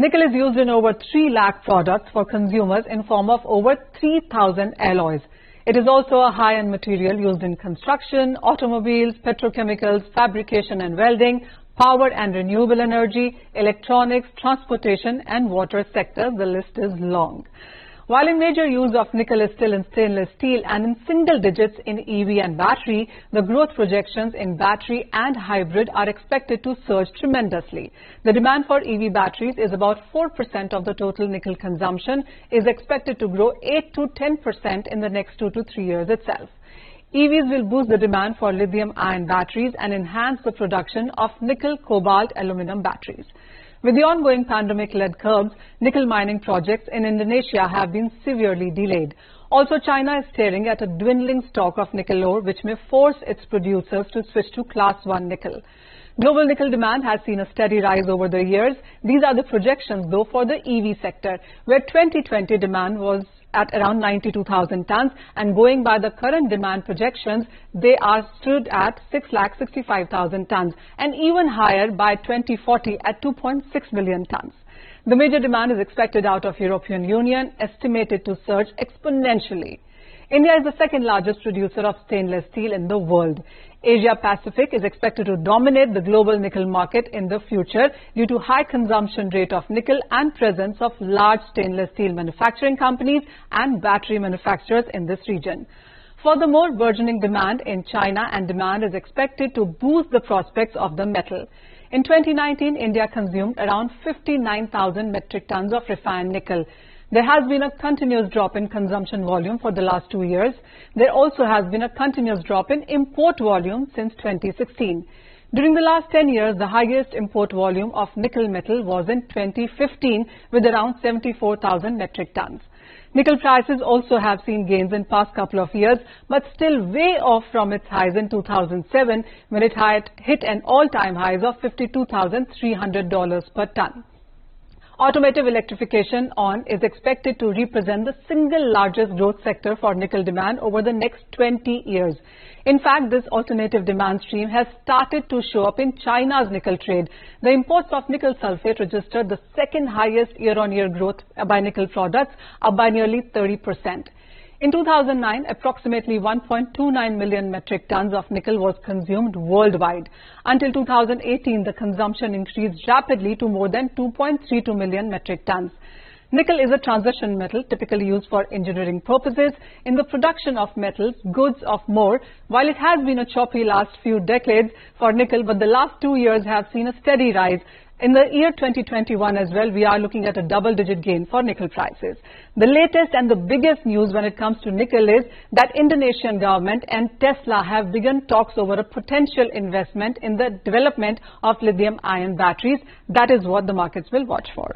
Nickel is used in over 3 lakh products for consumers in form of over 3,000 alloys. It is also a high-end material used in construction, automobiles, petrochemicals, fabrication and welding, power and renewable energy, electronics, transportation and water sectors. The list is long. While in major use of nickel is still in stainless steel and in single digits in EV and battery, the growth projections in battery and hybrid are expected to surge tremendously. The demand for EV batteries is about 4% of the total nickel consumption, is expected to grow 8 to 10% in the next 2 to 3 years itself. EVs will boost the demand for lithium-ion batteries and enhance the production of nickel, cobalt, aluminum batteries. With the ongoing pandemic-led curbs, nickel mining projects in Indonesia have been severely delayed. Also, China is staring at a dwindling stock of nickel ore, which may force its producers to switch to Class 1 nickel. Global nickel demand has seen a steady rise over the years. These are the projections, though, for the EV sector, where 2020 demand was at around 92,000 tons, and going by the current demand projections, they are stood at 6,65,000 tons, and even higher by 2040 at 2.6 million tons. The major demand is expected out of European Union, estimated to surge exponentially. India is the second largest producer of stainless steel in the world. Asia Pacific is expected to dominate the global nickel market in the future due to high consumption rate of nickel and presence of large stainless steel manufacturing companies and battery manufacturers in this region. Furthermore, burgeoning demand in China and demand is expected to boost the prospects of the metal. In 2019, India consumed around 59,000 metric tons of refined nickel. There has been a continuous drop in consumption volume for the last 2 years. There also has been a continuous drop in import volume since 2016. During the last 10 years, the highest import volume of nickel metal was in 2015 with around 74,000 metric tons. Nickel prices also have seen gains in past couple of years, but still way off from its highs in 2007 when it hit an all-time highs of $52,300 per ton. Automotive electrification is expected to represent the single largest growth sector for nickel demand over the next 20 years. In fact, this alternative demand stream has started to show up in China's nickel trade. The imports of nickel sulfate registered the second highest year-on-year growth by nickel products, up by nearly 30%. In 2009, approximately 1.29 million metric tons of nickel was consumed worldwide. Until 2018, the consumption increased rapidly to more than 2.32 million metric tons. Nickel is a transition metal typically used for engineering purposes in the production of metals, goods of more. While it has been a choppy last few decades for nickel, but the last 2 years have seen a steady rise. In the year 2021 as well, we are looking at a double-digit gain for nickel prices. The latest and the biggest news when it comes to nickel is that Indonesian government and Tesla have begun talks over a potential investment in the development of lithium-ion batteries. That is what the markets will watch for.